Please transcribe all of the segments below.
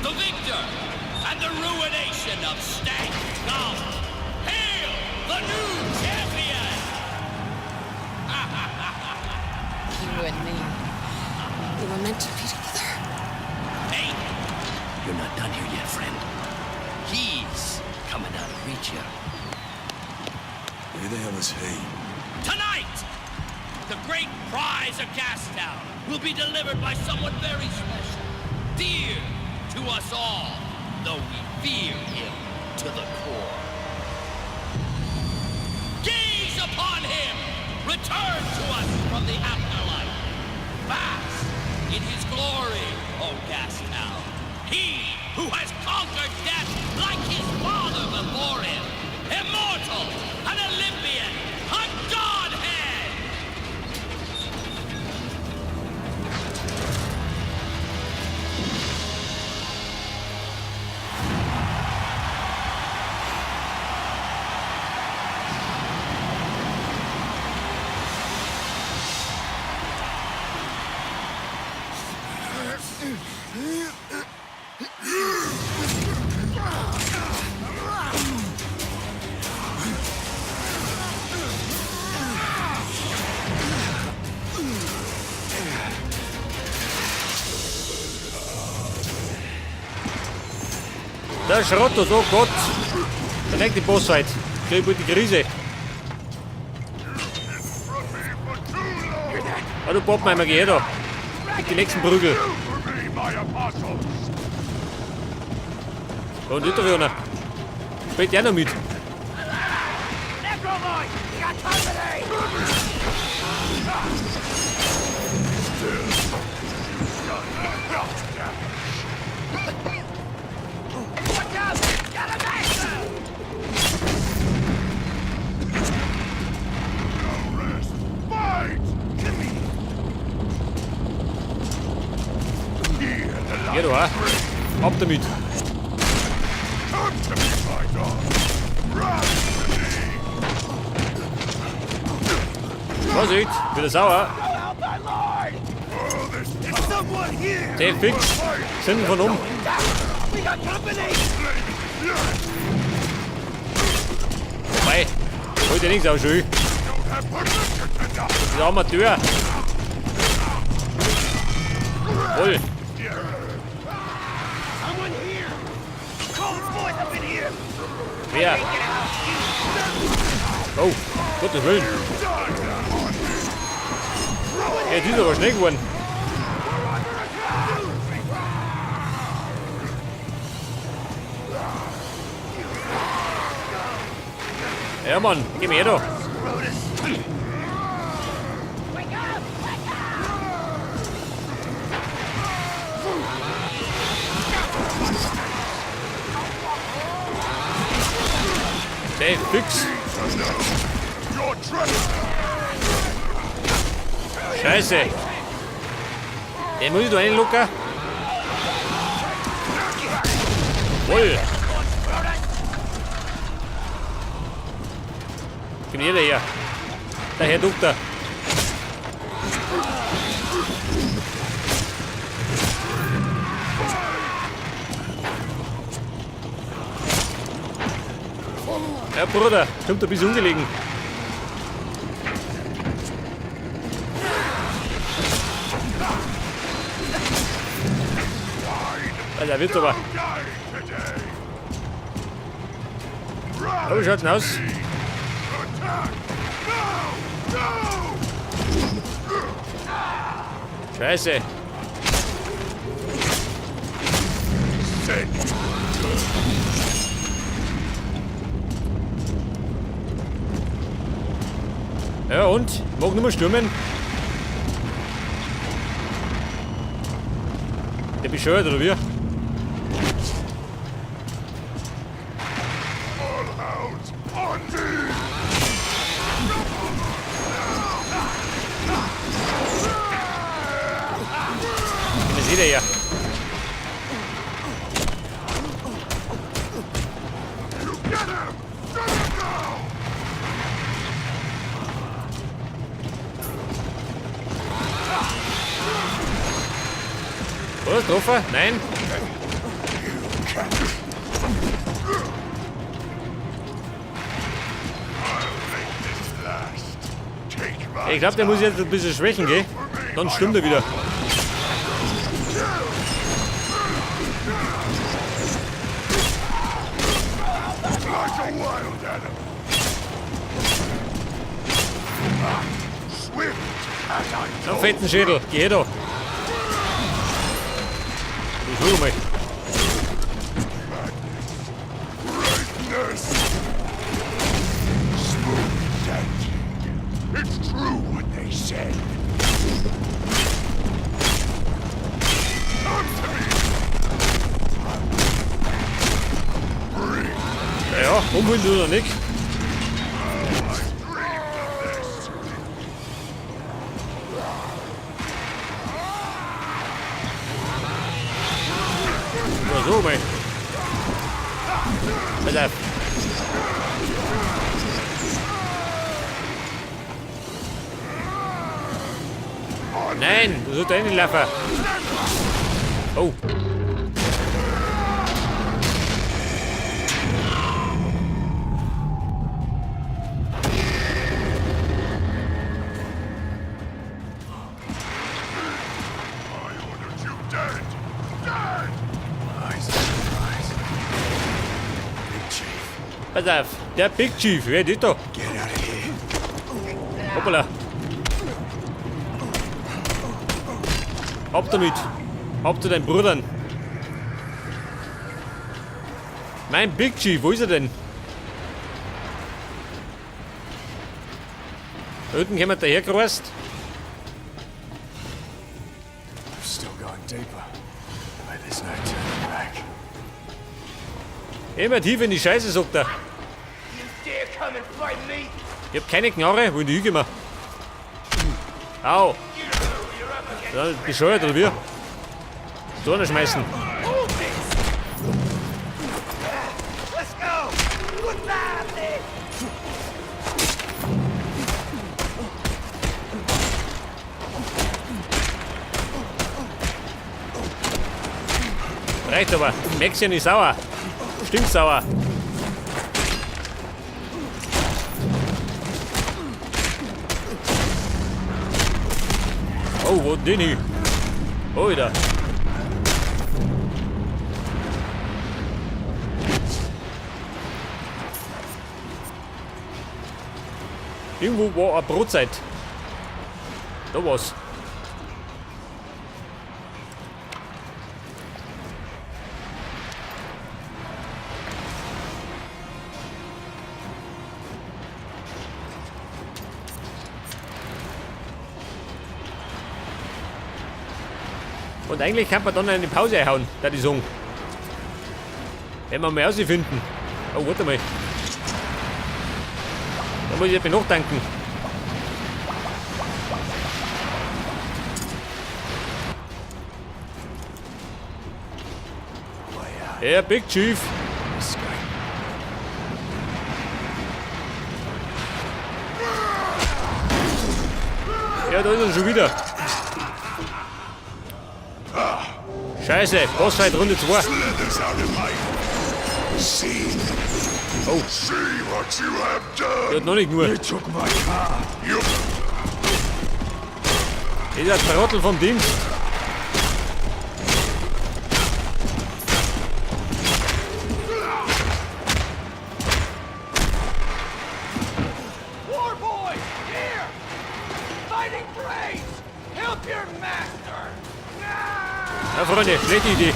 the victor, and the ruination of Stank Gum. Hail the new champion! You and me, we were meant to be together. Hey, you're not done here yet, friend. He's coming out of reach here. Who the hell is he? Tonight, the great prize of Gastown will be delivered by someone very special, dear to us all, though we fear him to the core. Gaze upon him, return to us from the afterlife. Bask in his glory, O Gastown. He who has conquered death like his father before him. Immortal, an Olympian, a godhead! Der Scrotus, oh Gott! Der nächste Bossfight. Krieg ich die Krise. Ah, du Popmeimer, geh her da. Mit die nächsten Prügel. Und nicht der Jona. Spielt der noch mit. Geh du, ha? Ab damit! Vorsicht! Wieder sauer! Der fix! Sind von um! Vorbei! Holt dir nichts aus, schön! Der Amateur! Voll! Wer? Oh, Gottes Willen. Ja, die ist aber schnell geworden. Ja, Mann, geh mir her da. Hey, fix! Scheiße! Den muss ich da reinlocken. Woll! Komm her daher! Der Herr Doktor! Ja, Bruder, stimmt ein bisschen ungelegen. Also, er wird aber. Oh, wie schaut's denn aus? Scheiße. Ja und? Mag nicht mehr stürmen? Der bescheuert oder wie? Was sieht er ja? Oder? Getroffen? Nein? Ich glaube, der muss jetzt ein bisschen schwächen, gell? Dann stimmt er wieder. Einen fetten Schädel, geh da. Ich hol mal. It's true what they said. Come to me. Ja, umholen du oder nicht? Ja, so, mein. Pass auf. Nein, du sollst reinlaufen. Oh. Pass auf, der Big Chief, wer ist da? Hoppala. Ab damit. Ab zu deinen Brüdern. Mein Big Chief, wo ist er denn? Da unten kommen wir daher gerast. Still going deeper. But there's no turning back. Immer tief in die Scheiße, sagt er. Ich hab keine Knarre, wo in die Hüge mal. Au. Ja, bescheuert oder wie? Da schmeißen. Reicht aber. Mäxchen ist sauer. Stimmt sauer. Oh, wo denn hin? Oh, da. Irgendwo war eine Brotzeit. Da war's. Und eigentlich kann man dann eine Pause einhauen, da die sagen. Wenn wir mal rausfinden. Oh, warte mal. Da muss ich etwas nachdenken. Ja, Big Chief. Ja, da ist er schon wieder. Scheiße, Bossfight Runde 2. Oh. Der hat noch nicht nur. Das ist ein Trottel vom Dienst. Warboy, here! Fighting braves! Help your master! Ja, Freunde, schlechte Idee.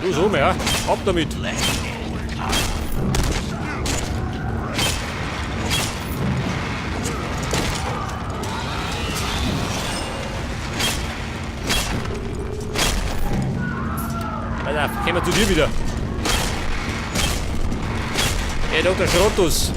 Du so mehr, ab damit. Alter, kommen wir zu dir wieder. Hey, Dr. Scrotus.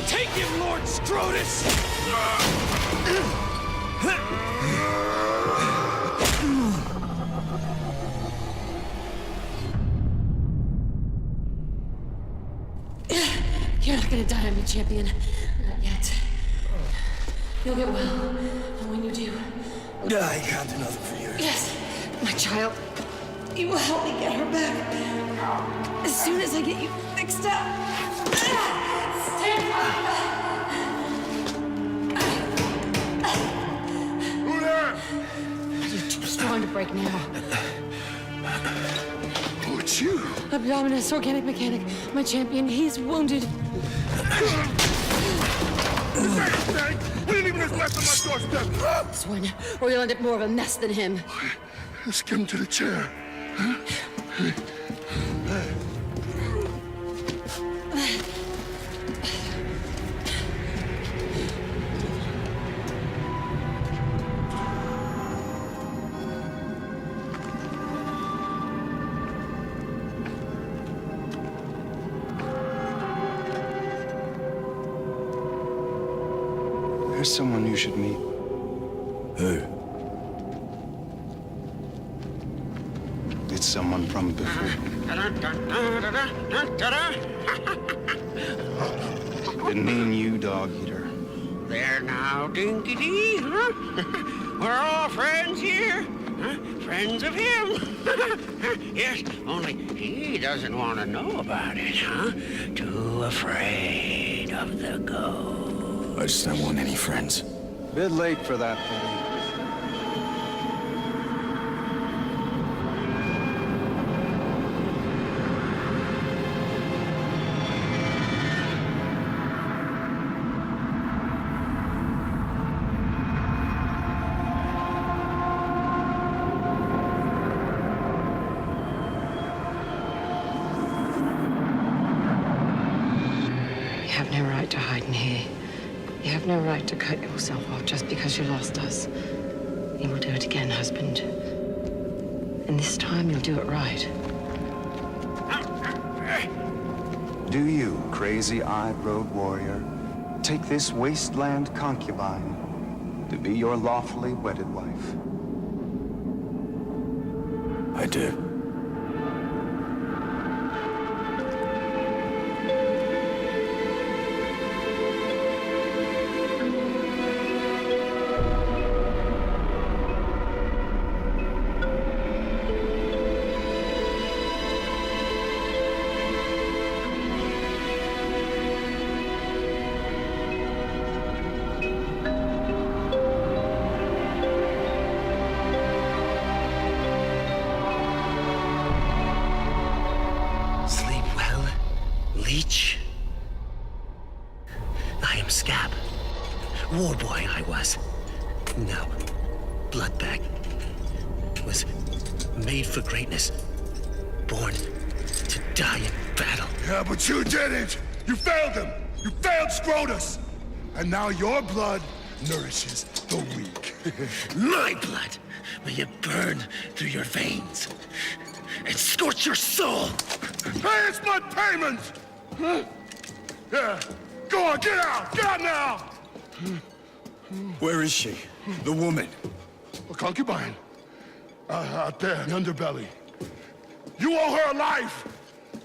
Take him, Lord Scrotus! You're not gonna die on me, champion. Not yet. You'll get well. And when you do... I can't do nothing for you. Yes, my child. You will help me get her back. As soon as I get you fixed up. Stand up! Who there? You're too strong to break now. Oh, it's you. Abdominus, organic mechanic. My champion, he's wounded. We didn't even have left on my doorstep. This one, or you'll end up more of a mess than him. Let's get him to the chair. There's someone you should meet. Who? It's someone from before. Didn't mean you, dog eater. There now, Dinkity, huh? We're all friends here, huh? Friends of him. Yes, only he doesn't want to know about it, huh? Too afraid of the ghost. I just don't want any friends. Bit late for that, buddy. You have no right to hide in here. You have no right to cut yourself off just because you lost us. You will do it again, husband. And this time you'll do it right. Do you, crazy-eyed road warrior, take this wasteland concubine to be your lawfully wedded wife? I do. I am Scab. War boy I was. No. Bloodbag. Was made for greatness. Born to die in battle. Yeah, but you didn't. You failed him. You failed Scrotus. And now your blood nourishes the weak. My blood may it burn through your veins and scorch your soul. Hey, it's my payment! Huh? Yeah. Go on, get out! Get out now! Where is she? The woman? A concubine. Out there in the underbelly. You owe her a life!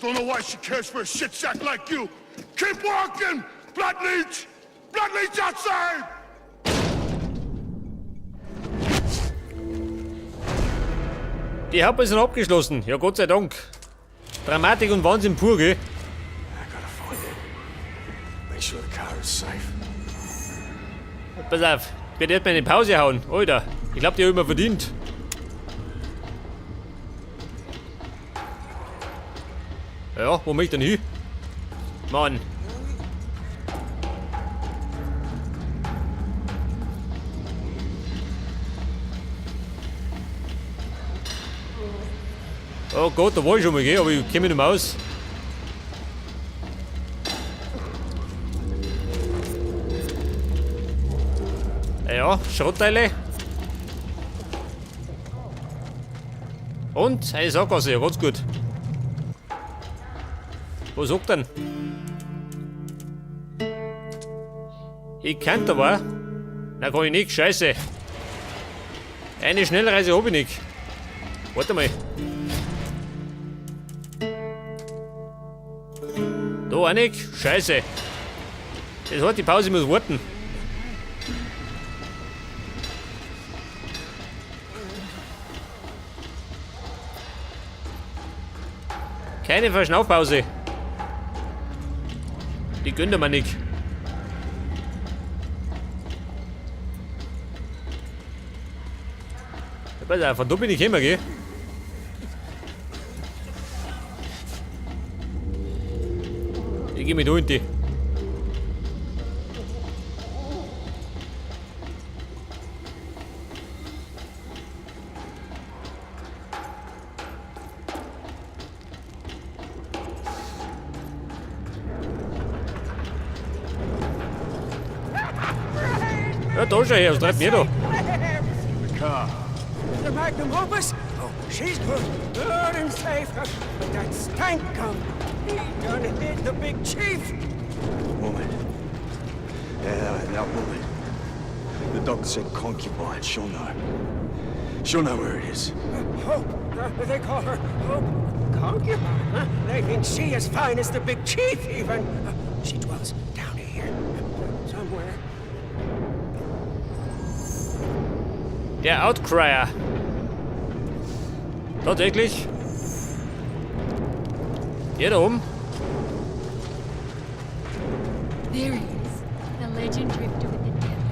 Don't know why she cares for a shit sack like you! Keep walking! Blood leech! Blood leech outside! Die Hauptbahn sind abgeschlossen. Ja, Gott sei Dank. Dramatik und Wahnsinn pur, gell? I gotta find it. Make sure the car is safe. Pass auf, ich werde erst mal eine Pause hauen. Alter, ich glaube, die habe ich mir verdient. Ja, wo möchte ich denn hin? Mann. Oh Gott, da war ich schon mal, gell? Aber ich kenne mich nicht mehr aus. Ja, Schrottteile. Und eine Sackgasse, ja, ganz gut. Wo sagt denn? Ich kann aber. Na, kann ich nicht. Scheiße. Eine Schnellreise hab ich nicht. Warte mal. Da auch nicht. Scheiße. Das hat die Pause, ich muss warten. Keine Verschnaufpause. Die gönnt mir nicht. Pass auf, von da bin ich immer, gell? Ich geh mit unten. Ja, da schon her, was treibt mir da? The car. The magnum opus? Oh, she's good. Good and safe. But that stank come. He done hit the big chief. Woman. Yeah, that woman. The doctor said concubine. She'll know. She'll know where it is. Hope. They call her Hope. Concubine, huh? They think she as fine as the big chief, even. She dwells down here. Somewhere. Der Outcrier. Tatsächlich. Der da oben. There he is, the legend drifter with the death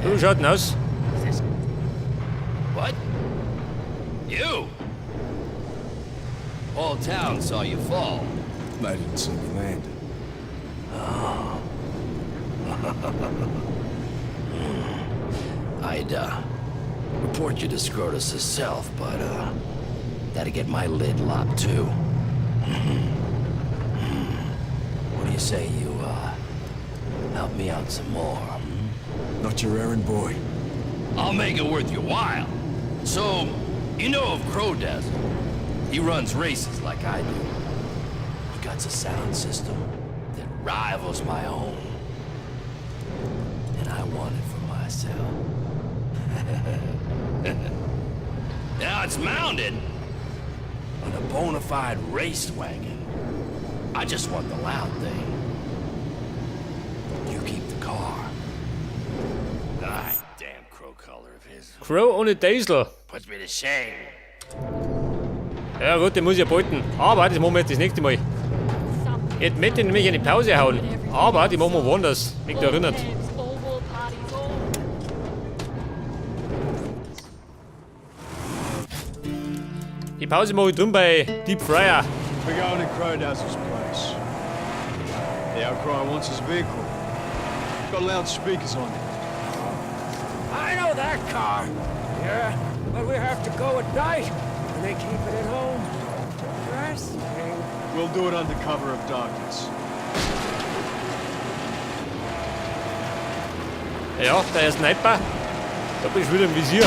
So schaut denn aus. What? You? All town saw you fall. I didn't see me land. I'd, report you to Scrotus himself, but, gotta get my lid locked, too. What do you say you, help me out some more? Not your errand boy. I'll make it worth your while. So, you know of Scrotus. He runs races like I do. He got a sound system that rivals my own. And I want it for myself. Now it's mounted on a bona fide race wagon. I just want the loud thing. You keep the car. Ah, damn crow color of his. Crow ohne Diesel. Puts me to shame. Ja gut, den muss ich ja behalten. Aber das machen wir jetzt das nächste Mal. Ich hätte mit nämlich eine Pause hauen. Aber die machen wir woanders. Mich da erinnert. Die Pause mache ich drum bei Deep Fryer. We're going to Crowdouse's place. The Outcry wants his vehicle. Got loudspeakers on it. I know that car. Yeah, but we have to go at night. And they keep it at home. Resting. We'll do it under cover of darkness. Ja, der Sniper. Da bin ich wieder im Visier.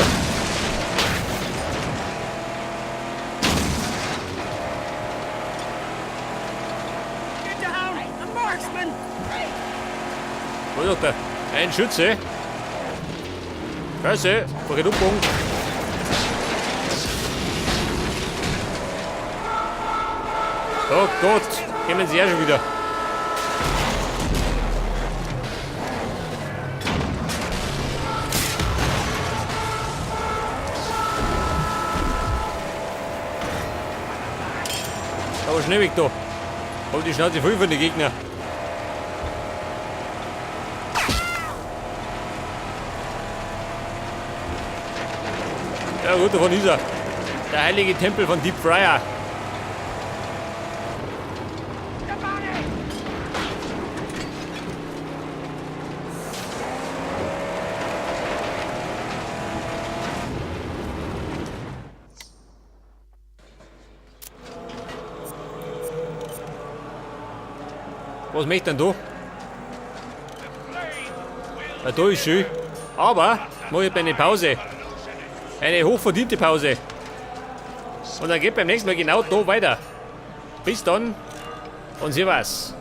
Get down! A marksman! Was sagt er? Ein Schütze. Scheiße, vorhin umbogen. Oh Gott, kommen sie ja schon wieder. Aber schnell weg da. Hol die Schnauze voll von den Gegner. Ja gut, davon ist er. Der heilige Tempel von Deep Fryer. Was möchte denn da? Ja, da ist schön. Aber mache ich eine Pause. Eine hochverdiente Pause. Und dann geht beim nächsten Mal genau da weiter. Bis dann und servus.